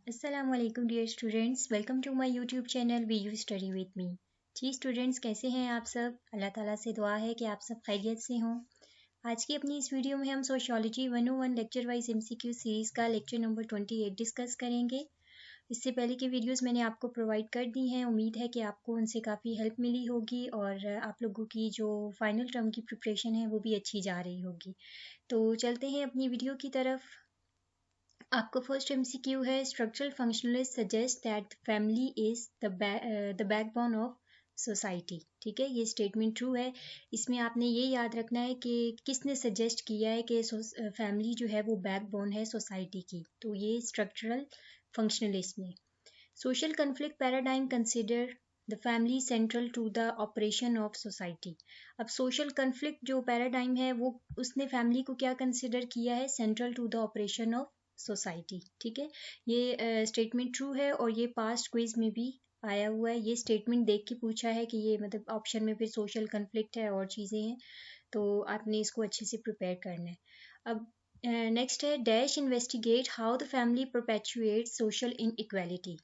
Assalamualaikum dear students, welcome to my YouTube channel We You Study with Me। जी students, कैसे हैं आप सब? अल्लाह ताला से दुआ है कि आप सब खैरियत से हों। आज की अपनी इस वीडियो में हम sociology 101 lecture wise MCQ series का लेक्चर नंबर 28 डिस्कस करेंगे। इससे पहले की वीडियोस मैंने आपको प्रोवाइड कर दी हैं। उम्मीद है कि आपको उनसे काफ़ी हेल्प मिली होगी और आप लोगों की जो फाइनल टर्म की प्रिपरेशन है वो भी अच्छी जा रही होगी। तो चलते हैं अपनी वीडियो की तरफ। आपको फर्स्ट एमसीक्यू है, structural functionalist suggest that family is the backbone of society. ठीक है, ये स्टेटमेंट ट्रू है। इसमें आपने ये याद रखना है कि किसने सजेस्ट किया है कि फैमिली जो है वो बैकबोन है सोसाइटी की, तो ये स्ट्रक्चरल फंक्शनलिस्ट ने। Social conflict paradigm consider the family central to the operation of society. अब सोशल कन्फ्लिक्ट जो पैराडाइम है वो उसने फैमिली को क्या कंसिडर किया है? Central to the operation of society. ठीक है, ये स्टेटमेंट ट्रू है और ये पास्ट क्विज में भी आया हुआ है। ये स्टेटमेंट देख के पूछा है कि ये मतलब ऑप्शन में फिर सोशल कन्फ्लिक्ट है और चीज़ें हैं, तो आपने इसको अच्छे से प्रिपेयर करना है। अब नेक्स्ट है, dash investigate how the family perpetuate social inequality.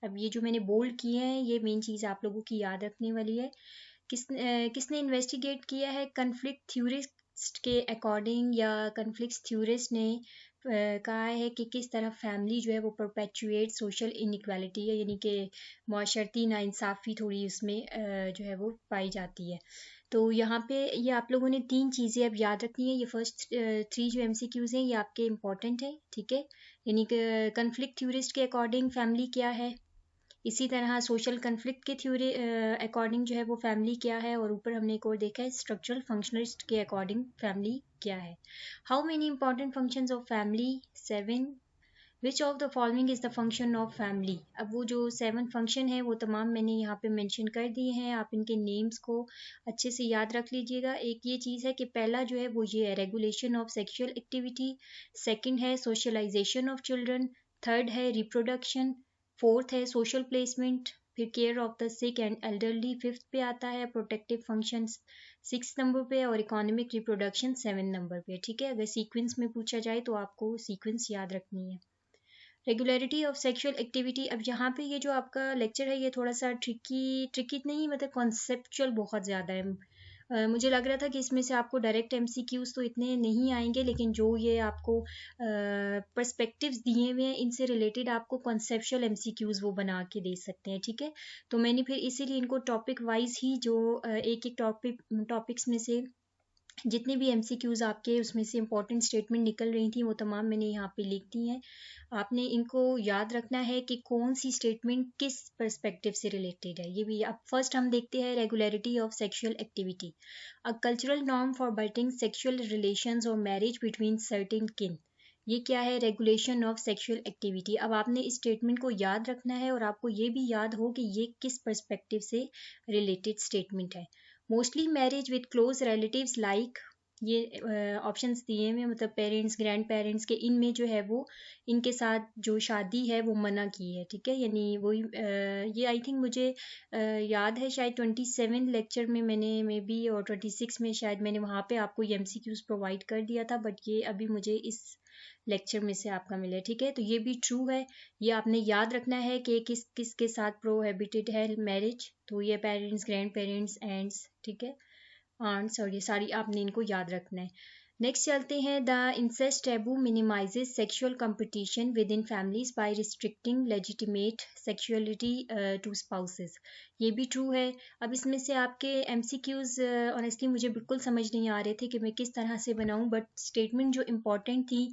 अब ये जो मैंने बोल्ड किए हैं ये मेन चीज़ आप लोगों की याद रखने वाली है। किसने इन्वेस्टिगेट किया है? कन्फ्लिक्ट थ्योरिस्ट के अकॉर्डिंग या कन्फ्लिक्ट थ्योरिस्ट ने कहा है कि किस तरह फैमिली जो है वो परपेचुएट सोशल इनइक्वालिटी है, यानी कि माशरती नाइंसाफ़ी थोड़ी उसमें जो है वो पाई जाती है। तो यहाँ पे ये आप लोगों ने तीन चीज़ें अब याद रखनी है। ये फर्स्ट थ्री जो एमसीक्यूज़ हैं ये आपके इंपॉर्टेंट है। ठीक है, यानी कि कन्फ्लिक्ट थ्योरिस्ट के अकॉर्डिंग फैमिली क्या है, इसी तरह सोशल कन्फ्लिक्ट के थ्योरी अकॉर्डिंग जो है वो फैमिली क्या है, और ऊपर हमने एक और देखा है स्ट्रक्चरल फंक्शनलिस्ट के अकॉर्डिंग फैमिली क्या है। How many important functions of family? 7। Which of the following is the function of family? अब वो जो 7 फंक्शन है वो तमाम मैंने यहाँ पे मेंशन कर दिए हैं, आप इनके नेम्स को अच्छे से याद रख लीजिएगा। एक ये चीज़ है कि पहला जो है वो ये है, regulation of sexual activity. Second है सोशलाइजेशन ऑफ चिल्ड्रन। थर्ड है रिप्रोडक्शन। फोर्थ है सोशल प्लेसमेंट। फिर care of the sick and elderly fifth पे आता है। प्रोटेक्टिव फंक्शंस 6 नंबर पे और इकोनॉमिक रिप्रोडक्शन 7 नंबर पे। ठीक है, अगर सीक्वेंस में पूछा जाए तो आपको सीक्वेंस याद रखनी है। रेगुलरिटी ऑफ सेक्सुअल एक्टिविटी, अब यहाँ पे ये जो आपका लेक्चर है ये थोड़ा सा ट्रिकी नहीं, मतलब कॉन्सेप्चुअल बहुत ज़्यादा है। मुझे लग रहा था कि इसमें से आपको डायरेक्ट एमसीक्यूज तो इतने नहीं आएंगे, लेकिन जो ये आपको पर्सपेक्टिव्स दिए हुए हैं इनसे रिलेटेड आपको कॉन्सेप्चुअल एमसीक्यूज वो बना के दे सकते हैं। ठीक है, तो मैंने फिर इसीलिए इनको टॉपिक वाइज ही जो एक एक टॉपिक्स में से जितने भी एमसीक्यूज आपके उसमें से इंपॉर्टेंट स्टेटमेंट निकल रही थी वो तमाम मैंने यहाँ पे लिख दी हैं। आपने इनको याद रखना है कि कौन सी स्टेटमेंट किस पर्सपेक्टिव से रिलेटेड है। ये भी अब फर्स्ट हम देखते हैं, regularity of sexual activity. A cultural norm for butting sexual relations और मैरिज बिटवीन सर्टेन किन। ये क्या है? Regulation of sexual activity. अब आपने इस स्टेटमेंट को याद रखना है और आपको ये भी याद हो कि ये किस पर्सपेक्टिव से रिलेटेड स्टेटमेंट है। Mostly marriage with close relatives like, ये ऑप्शंस दिए हुए मतलब पेरेंट्स ग्रैंड पेरेंट्स के, इनमें जो है वो इनके साथ जो शादी है वो मना की है। ठीक है, यानी वही ये आई थिंक मुझे याद है शायद 27 लेक्चर में मैंने मे बी और 26 में शायद मैंने वहाँ पे आपको ये एमसीक्यूज प्रोवाइड कर दिया था, बट ये अभी मुझे इस लेक्चर में से आपका मिला। ठीक है, तो ये भी ट्रू है। ये आपने याद रखना है कि किस किस के साथ प्रोहिबिटेड है मैरिज, तो ये पेरेंट्स ग्रैंड पेरेंट्स एंड्स, ठीक है, आंट्स, और ये सारी आपने इनको याद रखना है। नेक्स्ट चलते हैं, the incest taboo minimises sexual competition within families by restricting legitimate sexuality to spouses. ये भी ट्रू है। अब इसमें से आपके एमसीक्यूज ऑनेस्टली मुझे बिल्कुल समझ नहीं आ रहे थे कि मैं किस तरह से बनाऊं, बट स्टेटमेंट जो इम्पोर्टेंट थी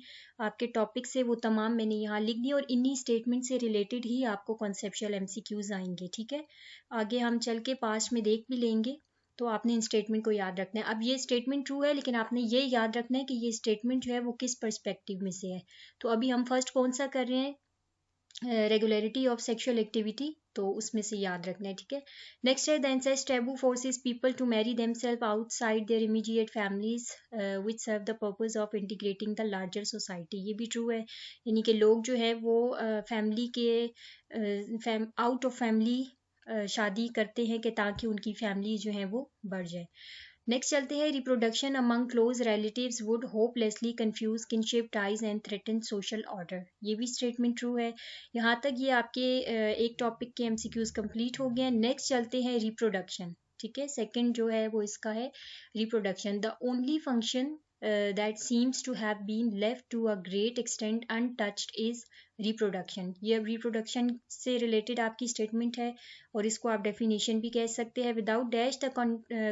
आपके टॉपिक से वो तमाम मैंने यहाँ लिख दी और इन्हीं स्टेटमेंट से रिलेटेड ही आपको कॉन्सेप्चुअल एमसीक्यूज आएंगे। ठीक है, आगे हम चल के पास्ट में देख भी लेंगे, तो आपने इन स्टेटमेंट को याद रखना है। अब ये स्टेटमेंट ट्रू है, लेकिन आपने ये याद रखना है कि ये स्टेटमेंट जो है वो किस पर्सपेक्टिव में से है। तो अभी हम फर्स्ट कौन सा कर रहे हैं? रेगुलरिटी ऑफ सेक्सुअल एक्टिविटी, तो उसमें से याद रखना है। ठीक है, नेक्स्ट है, the incest taboo forces people to marry themself outside their immediate families which serve the purpose of integrating the larger society. ये भी ट्रू है, यानी कि लोग जो है वो फैमिली के आउट ऑफ फैमिली शादी करते हैं कि ताकि उनकी फैमिली जो है वो बढ़ जाए। नेक्स्ट चलते हैं, reproduction among close relatives would hopelessly confuse kinship ties and threaten social order. ये भी स्टेटमेंट ट्रू है। यहाँ तक ये आपके एक टॉपिक के एमसीक्यूज कंप्लीट हो गए हैं। नेक्स्ट चलते हैं रिप्रोडक्शन। ठीक है, सेकंड जो है वो इसका है reproduction. The only function that seems to have been left to a great extent untouched is reproduction। ये अब reproduction से related आपकी statement है और इसको आप definition भी कह सकते हैं। without dash the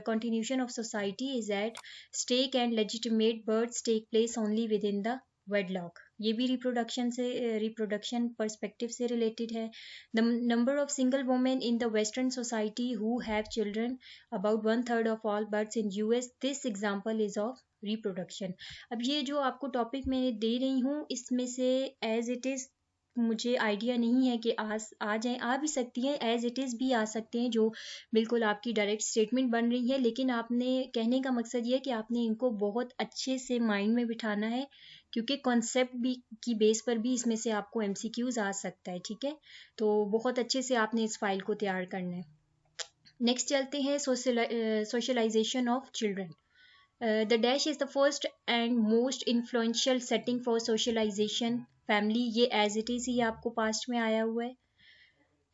continuation of society is at stake and legitimate births take place only within the wedlock। ये भी reproduction से reproduction perspective से related है। the number of single women in the western society who have children, about 1/3 of all births in US, this example is of reproduction. अब ये जो आपको topic मैं दे रही हूँ इसमें से एज इट इज़ मुझे आइडिया नहीं है कि आ जाए, आ भी सकती हैं, एज इट इज़ भी आ सकते हैं जो बिल्कुल आपकी डायरेक्ट स्टेटमेंट बन रही है। लेकिन आपने कहने का मकसद ये है कि आपने इनको बहुत अच्छे से माइंड में बिठाना है क्योंकि कॉन्सेप्ट भी की बेस पर भी इसमें से आपको एमसीक्यूज आ सकता है। ठीक है, तो बहुत अच्छे से आपने इस फाइल को तैयार करना है। नेक्स्ट चलते हैं socialisation of children. The dash is the first and most influential setting for socialization। Family ये एज इट इज़ ही आपको पास्ट में आया हुआ है।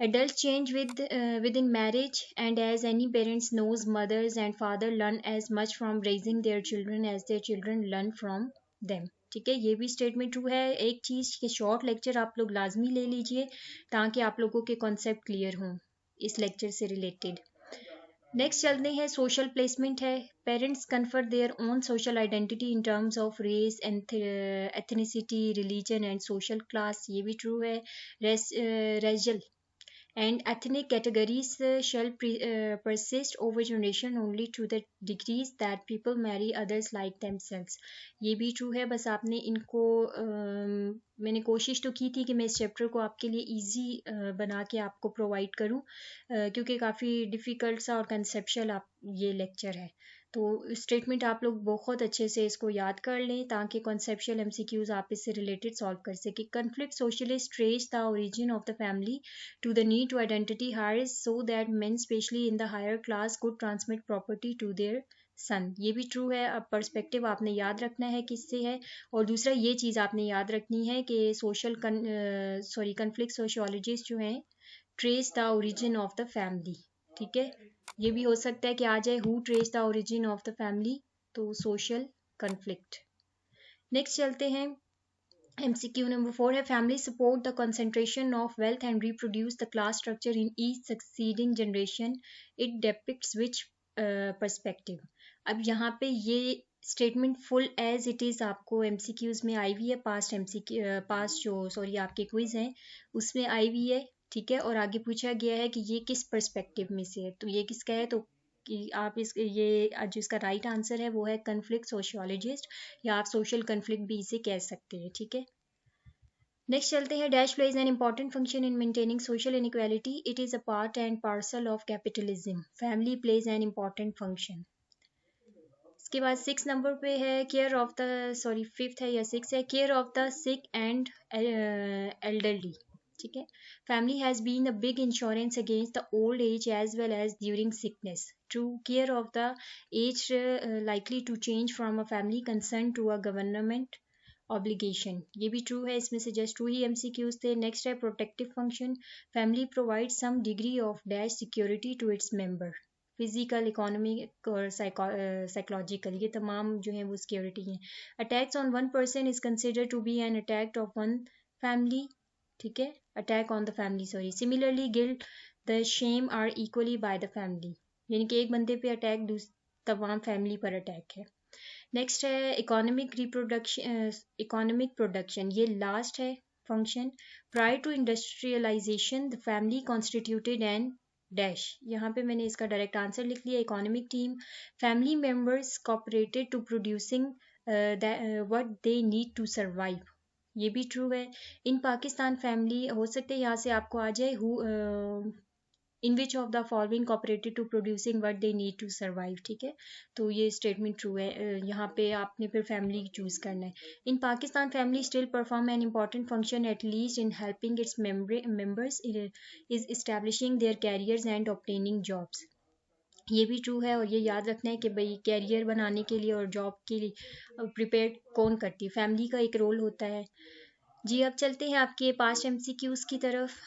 Adults change within marriage, and as any parents knows, mothers and father learn as much from raising their children as their children learn from them। ठीक है, ये भी स्टेटमेंट ट्रू है। एक चीज़ के शॉर्ट लेक्चर आप लोग लाजमी ले लीजिए ताकि आप लोगों के कॉन्सेप्ट क्लियर हों इस लेक्चर से रिलेटेड। नेक्स्ट चलते हैं सोशल प्लेसमेंट है। Parents confer their own social identity in terms of race, ethnicity, religion and social class. ये भी ट्रू है। Racial and ethnic categories shall persist over generation only to the degrees that people marry others like themselves। ये भी true है। बस आपने इनको मैंने कोशिश तो की थी कि मैं इस चैप्टर को आपके लिए इजी बना के आपको प्रोवाइड करूं क्योंकि काफ़ी डिफ़िकल्ट सा और कंसेप्शल आप ये लेक्चर है। तो स्टेटमेंट आप लोग बहुत अच्छे से इसको याद कर लें ताकि कॉन्सेप्शुअल एमसीक्यूज आप इससे रिलेटेड सॉल्व कर सकें। Conflict socialist trace the origin of the family to the need to identity hires so that men especially in the higher class could transmit property to their son। ये भी true है। अब perspective आपने याद रखना है किससे है, और दूसरा ये चीज़ आपने याद रखनी है कि कन्फ्लिक्ट सोशियोलॉजिस्ट जो हैं trace the origin of the family. ठीक है, ये भी हो सकता है कि आ जाए who trace the origin of the family, तो सोशल कन्फ्लिक्ट। नेक्स्ट चलते हैं, MCQ number 4 है family support the concentration of wealth and reproduce the class structure in each succeeding generation, it depicts which perspective। अब यहाँ पे ये statement full as it is आपको MCQs में आई हुई है। पास्ट जो आपके क्विज हैं उसमें आई हुई है। ठीक है, और आगे पूछा गया है कि ये किस पर्सपेक्टिव में से है, तो ये किसका है, तो कि आप ये जो इसका राइट आंसर है वो है कन्फ्लिक्ट सोशियोलॉजिस्ट, या आप सोशल कन्फ्लिक्ट भी इसे कह सकते हैं। ठीक है, नेक्स्ट चलते हैं, dash plays an important function in maintaining social inequality, it is a part and parcel of capitalism. Family plays an important function. इसके बाद 6 नंबर पे है केयर ऑफ द फिफ्थ है या 6 है, care of the sick and elderly. ठीक है, family has been a big insurance against the old age as well as during sickness। True, care of the aged likely to change from a family concern to a government obligation। ये भी true है। इसमें से just 2 ही MCQs थे। Next है protective function. Family provide some degree of dash security to its member, physical, economic और psychological, ये तमाम जो हैं वो सिक्योरिटी हैं। Attacks on one person is consider to be an attack of one family. ठीक है, attack on the family similarly guilt the shame are equally by the family, यानी कि एक बंदे पे अटैक तमाम फैमिली पर अटैक है। नेक्स्ट है इकोनॉमिक प्रोडक्शन, ये लास्ट है function. Prior to industrialisation the family constituted and dash, यहाँ पे मैंने इसका डायरेक्ट आंसर लिख लिया, economic team. Family members cooperated to producing what they need to survive. ये भी ट्रू है। इन पाकिस्तान फैमिली, हो सकता है यहाँ से आपको आ जाए in which of the following cooperated to producing what they need to survive. ठीक है, तो ये स्टेटमेंट ट्रू है। यहाँ पे आपने फिर फैमिली चूज करना है। In Pakistan family still perform an important function at least in helping its members is establishing their careers and obtaining jobs. ये भी ट्रू है, और ये याद रखना है कि भाई कैरियर बनाने के लिए और जॉब के लिए प्रिपेयर कौन करती है, फैमिली का एक रोल होता है। जी अब चलते हैं आपके पास्ट एमसीक्यूज की तरफ।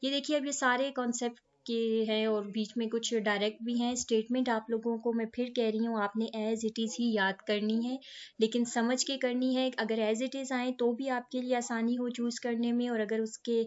ये देखिए, अब ये सारे कॉन्सेप्ट के हैं और बीच में कुछ डायरेक्ट भी हैं। स्टेटमेंट आप लोगों को मैं फिर कह रही हूँ, आपने एज इट इज़ ही याद करनी है, लेकिन समझ के करनी है। अगर एज इट इज़ आए तो भी आपके लिए आसानी हो चूज़ करने में, और अगर उसके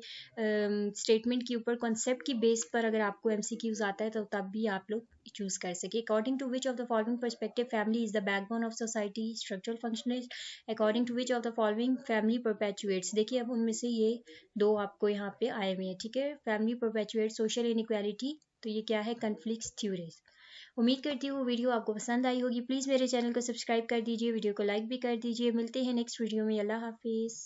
स्टेटमेंट के ऊपर कॉन्सेप्ट की बेस पर अगर आपको एमसीक्यूज आता है तो तब भी आप लोग चूज कर सके। According to which of the following perspective family is the backbone of society, structural functionist, according to which of the following family perpetuates. देखिए अब उनमें से ये दो आपको यहाँ पे आए हुए हैं, ठीक है। फैमिली परपेचुएट सोशल इनइक्वालिटी, तो ये क्या है, कन्फ्लिक्ट्स थ्योरीज। उम्मीद करती हूँ वीडियो आपको पसंद आई होगी। प्लीज़ मेरे चैनल को सब्सक्राइब कर दीजिए, वीडियो को लाइक भी कर दीजिए। मिलते हैं नेक्स्ट वीडियो में। अल्लाह हाफिज़।